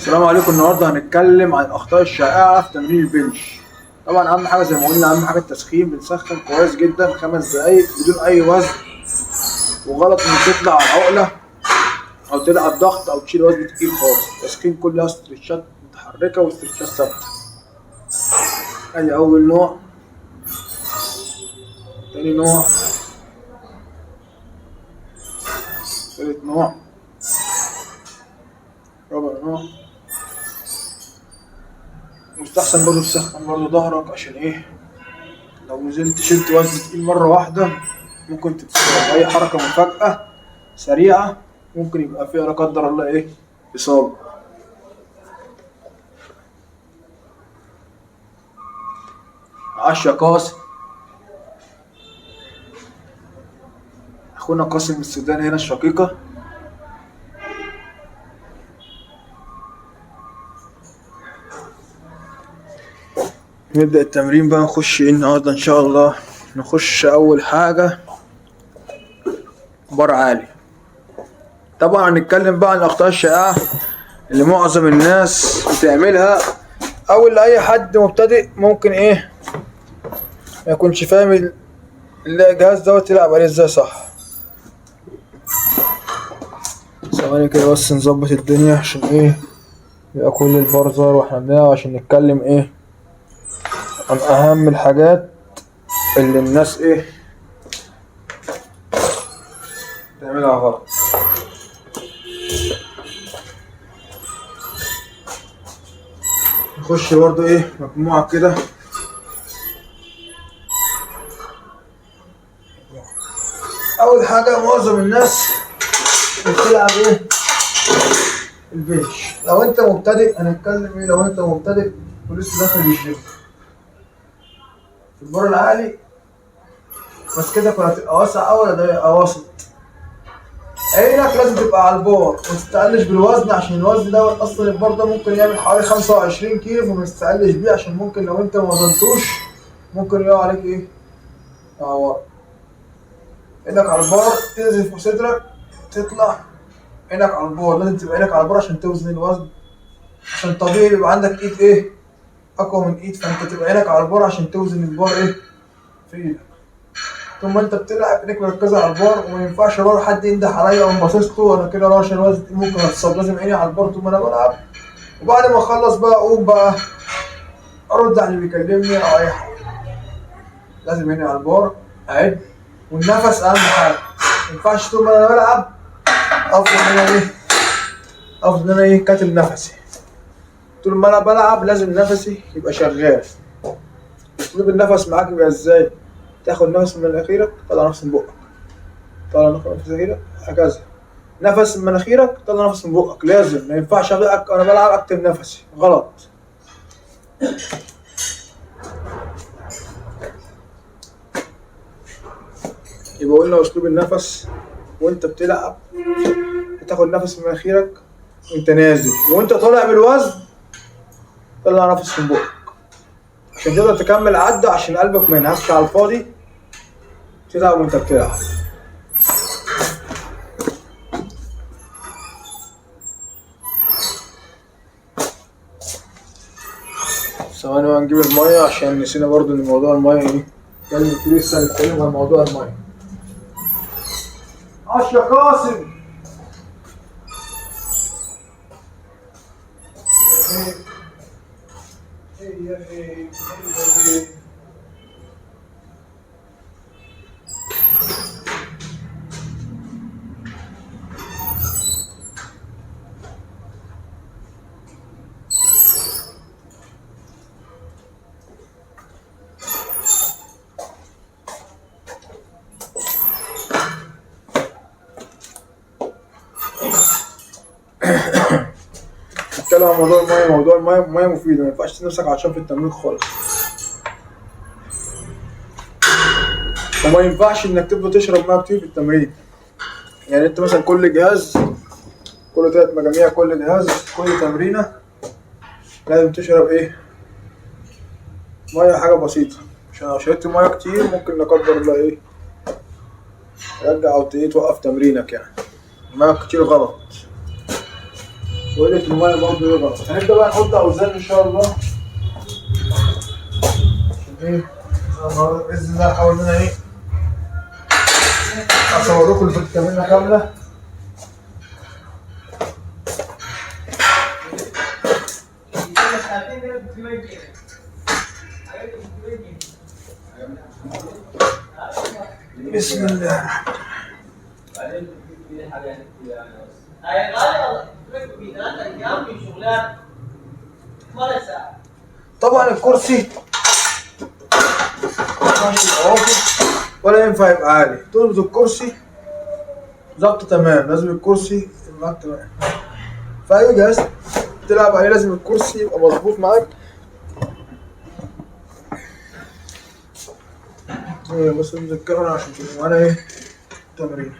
السلام عليكم. النهارده هنتكلم عن الاخطاء الشائعه في تمرين البنش. طبعا اهم حاجه زي ما قلنا، اهم حاجه التسخين. بنسخن كويس جدا 5 دقايق بدون اي وزن، وغلط انك تطلع على العقله او تلعب ضغط او تشيل وزن تقيل خالص. التسخين كلها استرتشات متحركه واسترتشات ثابته. ادي اول نوع، تاني نوع، تالت نوع، رابع نوع. مستحسن برضه تسخن برضه ظهرك، عشان ايه؟ لو نزلت شلت وزن تقيل مرة واحدة ممكن تتصاب أي حركة مفاجئة سريعة، ممكن يبقى فيها لا قدر الله ايه؟ إصابة. 10 قاسم. أخونا قاسم من السودان هنا الشقيقة. نبدأ التمرين بقى، نخش ايه النهارده إن شاء الله؟ نخش أول حاجة بار عالي. طبعا هنتكلم بقى عن الأخطاء الشائعة اللي معظم الناس بتعملها، أو اللي أي حد مبتدئ ممكن ايه ما يكونش فاهم الجهاز دوت يلعب عليه ازاي صح. ثواني كده بس نظبط الدنيا عشان ايه يبقى كل البار ظاهر واحنا بنلعب، عشان نتكلم ايه عن اهم الحاجات اللي الناس ايه بتعملها غلط. نخش برضو ايه مجموعة كده. اول حاجة معظم الناس بتلعب ايه؟ البنش. لو انت مبتدئ، هنتكلم ايه لو انت مبتدئ ولسه داخل الجيم، في البار العالي بس كده هتبقى واسع أوي ولا ضيق وسط. عينك لازم تبقى على البار، متستقلش بالوزن، عشان الوزن دوت اصلا البار ده ممكن يعمل حوالي 25 كيلو، فمتستقلش بيه عشان ممكن لو انت موزنتوش ممكن يقع عليك ايه؟ عوار. عينك على البار، تنزل في صدرك تطلع. عينك على البار، لازم تبقى عينك على البار عشان توزن الوزن، عشان طبيعي يبقى عندك ايد ايه؟ اقوى من ايد، فانت تبقى عينك على البار عشان توزن البار ايه؟ في ايدك. طول ما انت بتلعب عينيك مركزه على البار، وما ينفعش بار حد ينده عليا او باصص له انا كده عشان الوزن ممكن اتصاب. لازم عيني على البار طول ما انا بلعب، وبعد ما اخلص بقى اقوم بقى ارد على اللي بيكلمني او اي حاجه. لازم عيني على البار، اعد. والنفس اهم حاجه، ما ينفعش طول ما انا بلعب افضل ان انا ايه؟ افضل ان انا ايه؟ كاتم نفسي. طول ما انا بلعب لازم نفسي يبقى شغال. اسلوب النفس معاك يبقى ازاي؟ تاخد نفس من مناخيرك، طلع نفس من بقك، طلع نفس من مناخيرك، هكذا. نفس من مناخيرك، طلع نفس من بقك. لازم، ما ينفعش انا بلعب اكتم نفسي، غلط. يبقى قلنا اسلوب النفس وانت بتلعب، تاخد نفس من مناخيرك وانت نازل، وانت طالع بالوزن طلع نفس من بقك عشان تقدر تكمل عدة، عشان قلبك ما ينهكش على الفاضي تلعب وانت بتلعب. ثواني بقى نجيب المية، عشان نسينا برضو ان موضوع المية ايه كان لسه هنتكلم عن موضوع المية. 10 قاسم. نتكلم عن موضوع المية. موضوع المية مفيد، ما ينفعش تنسى عطشان في التمرين خالص، وما ينفعش انك تفضل تشرب ميه كتير في التمرين. يعني انت مثلا كل جهاز، كل 3 مجاميع كل جهاز، كل تمرينه لازم تشرب ايه؟ ميه، حاجه بسيطه، عشان لو شربت ميه كتير ممكن لا قدر الله ايه ترجع او توقف تمرينك. يعني الميه كتير غلط. وقلة المية برضه يغلط. هنبدأ بقى نحط أوزان إن شاء الله. عشان إيه؟ النهارده بإذن الله هحاول إن أنا إيه؟ أصور لكم الفيتامينة كاملة. بسم الله. طبعا الكرسي ولا ينفع يبقى عالي، تظبط الكرسي ظبط تمام. لازم الكرسي يبقى تمام في أي جهاز تلعب عليه، لازم الكرسي يبقى مظبوط معاك. بس نذكرنا عشان تبقى معانا ايه تمرين.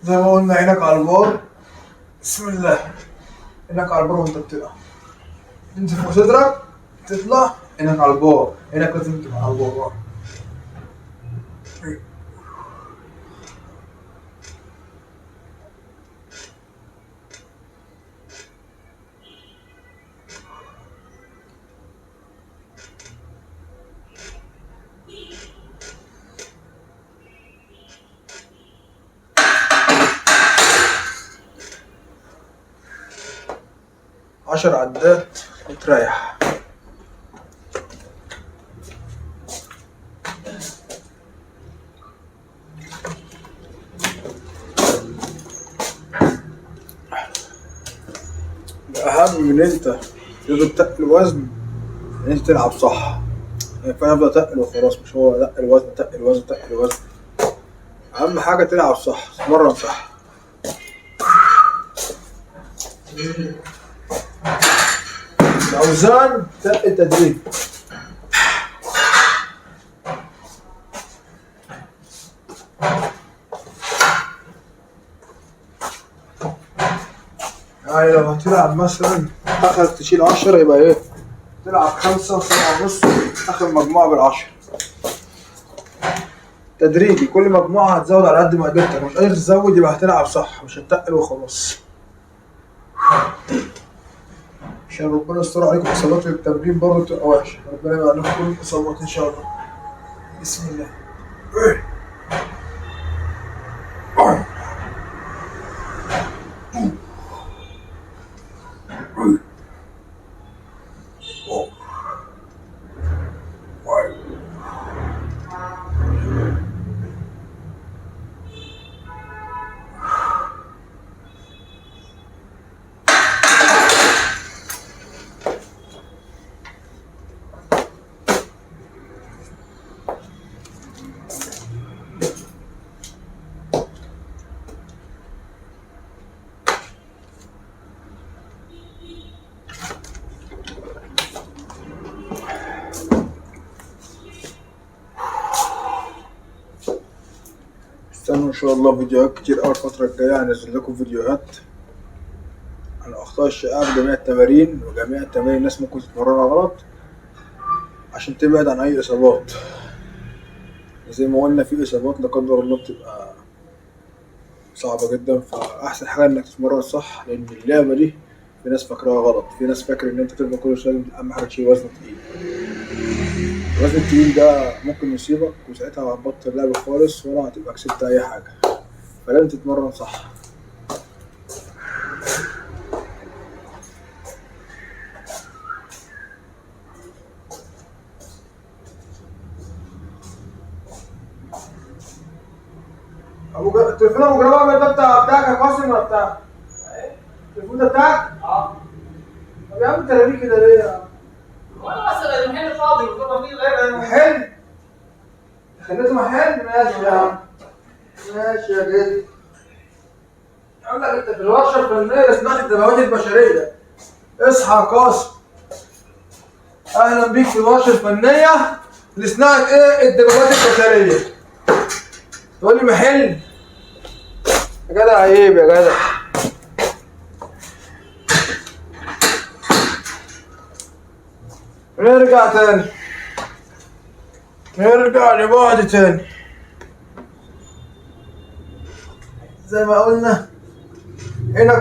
زي ما قلنا عينك على البار. بسم الله. عينك على البار وانت بتلعب، تنزل فوق صدرك تطلع عينك على البار، عينك لازم تبقى على البار. 10 عدات وتريح. الأهم من انت تقدر تقل وزن ان انت تلعب صح. ما ينفعش افضل تقل وخلاص، مش هو تقل وزن تقل وزن تقل وزن. اهم حاجة تلعب صح، تتمرن صح. الأوزان تقل تدريب. يعني لو هتلعب مثلا اخرك تشيل 10 يبقى ايه؟ تلعب 5 و7 ونص اخر مجموعة بال10 تدريجي. كل مجموعة هتزود على قد ما قدرتك، مش قادر تزود يبقى هتلعب صح، مش هتتقل وخلاص. عشان ربنا يستر عليكم اصابات التمرين برضه تبقى وحشة، ربنا يبقى لكم كل الاصابات ان شاء الله. بسم الله. استنوا ان شاء الله فيديوهات كتير اوي الفترة الجاية. هنزل لكم فيديوهات عن اخطاء الشائعة في جميع التمارين، وجميع التمارين الناس ممكن تتمرنها غلط عشان تبعد عن اي اصابات. زي ما قلنا في اصابات لا قدر الله بتبقى صعبة جدا، فاحسن حاجة انك تتمرن صح. لان اللعبة دي في ناس فاكراها غلط، في ناس فاكر ان انت تبقى كل شوية اهم حاجة تشيل وزن تقيل. الوزن التقيل ده ممكن يصيبك وساعتها هتبطل لعب خالص ولا هتبقى كسبت اي حاجة. فلازم تتمرن صح. التليفون ابو جرابه ده بتاعك يا قاسم ولا بتاعك؟ التليفون ده بتاعك؟ طب يا عم انت ليه كده ليه يا عم؟ وانا اصلا المحل فاضي وطبعا في غير محل؟ خليته محل؟ ماشي يا عم. ماشي يا جدي. اقول لك انت في الورشه الفنيه لصناعه الدموات البشريه. اصحى يا قاسم. اهلا بيك في الورشه الفنيه لصناعه ايه؟ الدموات البشريه. تقول لي محل؟ يا جدع عيب يا جدع. نرجع تاني، نرجع لبعد تاني. زي ما قلنا هنا